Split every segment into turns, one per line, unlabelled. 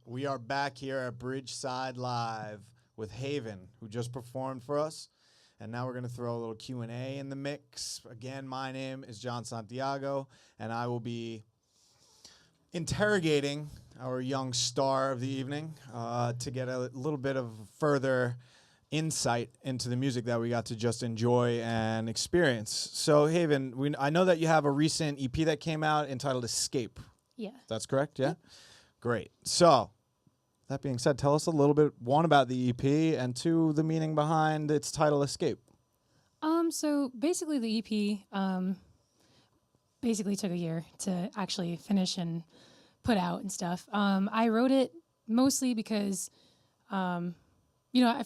We are back here at Bridgeside Live with Haven, who just performed for us. And now we're going to throw a little Q&A in the mix. Again, my name is John Santiago, and I will be interrogating our young star of the evening to get a little bit of further insight into the music that we got to just enjoy and experience. So, Haven, I know that you have a recent EP that came out entitled Escape.
Yeah.
That's correct, yeah? Great. So, that being said, tell us a little bit, one, about the EP, and two, the meaning behind its title, Escape.
So basically the EP basically took a year to actually finish and put out and stuff. I wrote it mostly because, I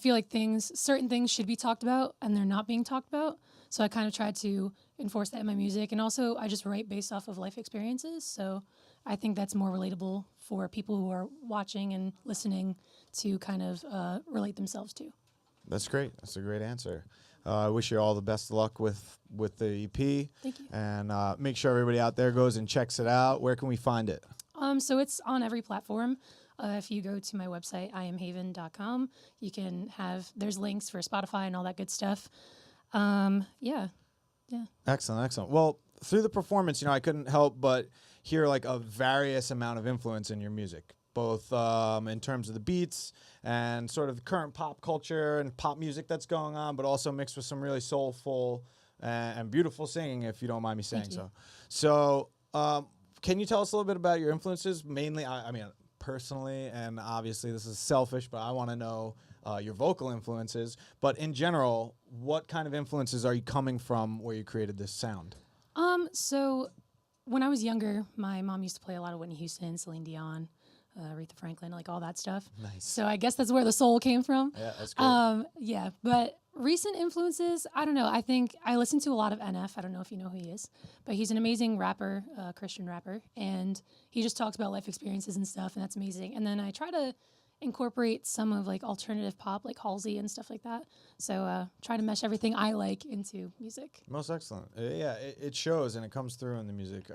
feel like certain things should be talked about and they're not being talked about. So I kind of tried to enforce that in my music. And also I just write based off of life experiences. So I think that's more relatable for people who are watching and listening to kind of relate themselves to.
That's great. That's a great answer. I wish you all the best of luck with the EP.
Thank you.
And make sure everybody out there goes and checks it out. Where can we find it?
So it's on every platform. If you go to my website, iamhaven.com, there's links for Spotify and all that good stuff. Yeah.
Excellent. Well, through the performance, I couldn't help but hear like a various amount of influence in your music, both in terms of the beats and sort of the current pop culture and pop music that's going on, but also mixed with some really soulful and beautiful singing, if you don't mind me saying so. So can you tell us a little bit about your influences? Mainly, I mean, personally, and obviously this is selfish, but I want to know your vocal influences. But in general, what kind of influences are you coming from where you created this sound?
So when I was younger, my mom used to play a lot of Whitney Houston, Celine Dion, Aretha Franklin, like all that stuff.
Nice.
So I guess that's where the soul came from.
Yeah, that's great.
Yeah, but recent influences, I don't know. I think I listen to a lot of NF. I don't know if you know who he is, but he's an amazing rapper, Christian rapper, and he just talks about life experiences and stuff, and that's amazing. And then I try to incorporate some of like alternative pop, like Halsey and stuff like that. So try to mesh everything I like into music.
Most excellent. Yeah, it shows and it comes through in the music.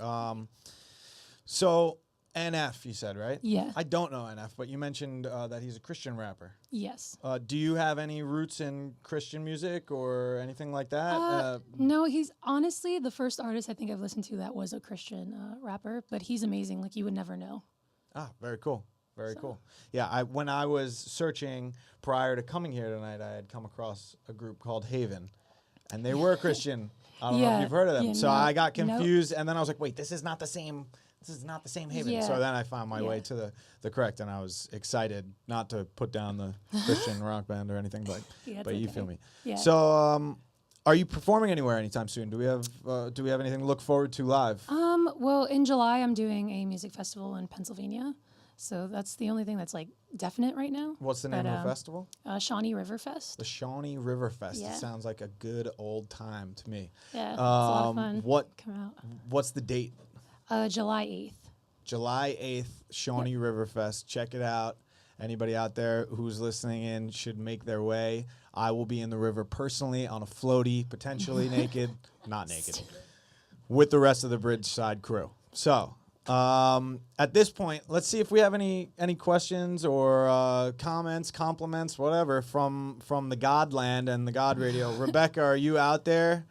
So NF, you said, right?
Yeah.
I don't know NF, but you mentioned that he's a Christian rapper.
Yes.
Do you have any roots in Christian music or anything like that?
No, he's honestly the first artist I think I've listened to that was a Christian rapper, but he's amazing. Like you would never know.
Ah, very cool. Very cool. Yeah, when I was searching prior to coming here tonight, I had come across a group called Haven, and they were Christian. I don't know if you've heard of them. So I got confused, and then I was like, wait, this is not the same. This is not the same Haven.
Yeah.
So then I found my way to the correct, and I was excited not to put down the Christian rock band or anything, but you feel me.
Yeah.
So are you performing anywhere anytime soon? Do we have anything to look forward to live?
Well, in July I'm doing a music festival in Pennsylvania. So that's the only thing that's like definite right now.
What's the name of the festival?
Shawnee River Fest.
The Shawnee River Fest.
Yeah.
It sounds like a good old time to me.
Yeah, it's a lot of fun.
Come
out.
What's the date?
July 8th.
July 8th, Shawnee River Fest. Check it out. Anybody out there who's listening in should make their way. I will be in the river personally on a floaty, potentially naked, not naked, with the rest of the Bridgeside crew. So at this point, let's see if we have any questions or comments, compliments, whatever from the Godland and the God Radio. Rebecca, are you out there?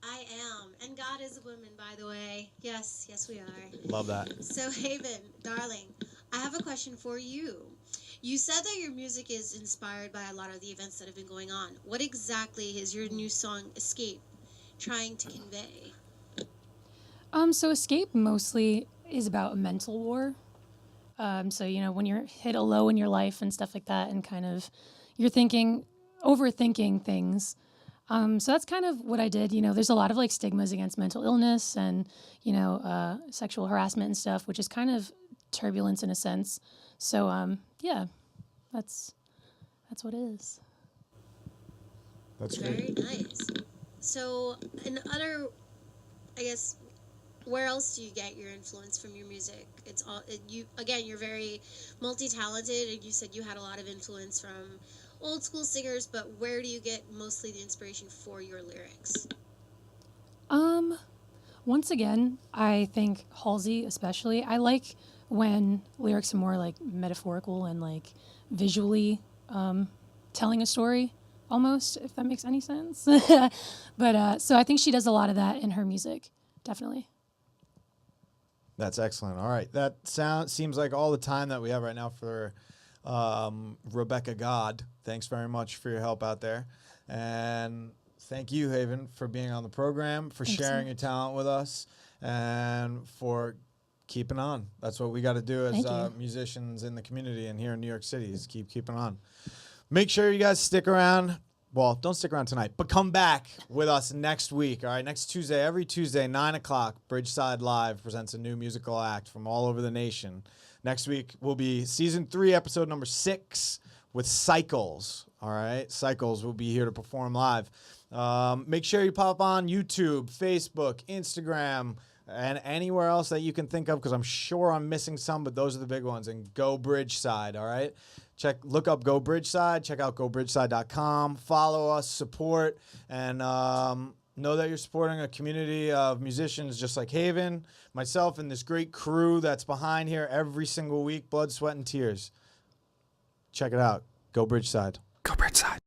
I am, and God is a woman, by the way. Yes, we are.
Love that.
So Haven, darling, I have a question for you. You said that your music is inspired by a lot of the events that have been going on. What exactly is your new song, Escape, trying to convey?
So Escape mostly is about a mental war. So, when you're hit a low in your life and stuff like that and kind of you're overthinking things. So that's kind of what I did. There's a lot of like stigmas against mental illness and, sexual harassment and stuff, which is kind of turbulence in a sense. So, yeah, that's what it is.
That's
very
great.
Nice. So, I guess, where else do you get your influence from your music? It's all you're very multi-talented, and you said you had a lot of influence from old school singers, but where do you get mostly the inspiration for your lyrics?
Once again, I think Halsey especially. I like when lyrics are more like metaphorical and like visually telling a story almost, if that makes any sense. But so I think she does a lot of that in her music, definitely.
That's excellent. All right. That seems like all the time that we have right now for Rebecca God. Thanks very much for your help out there. And thank you, Haven, for being on the program, for
Thanks so
sharing your
much.
talent with us, and for keeping on. That's what we got to do as
Thank you.
musicians in the community and here in New York City is keep keeping on. Make sure you guys stick around. Well, don't stick around tonight, but come back with us next week. All right, next Tuesday, every Tuesday, 9 o'clock, Bridgeside Live presents a new musical act from all over the nation. Next week will be season 3, episode number 6 with Cycles. All right, Cycles will be here to perform live. Make sure you pop on YouTube, Facebook, Instagram, and anywhere else that you can think of, because I'm sure I'm missing some, but those are the big ones. And go Bridgeside, all right? Look up Go Bridgeside. Check out gobridgeside.com. Follow us, support, and know that you're supporting a community of musicians just like Haven, myself, and this great crew that's behind here every single week. Blood, sweat, and tears. Check it out. Go Bridgeside.
Go Bridgeside.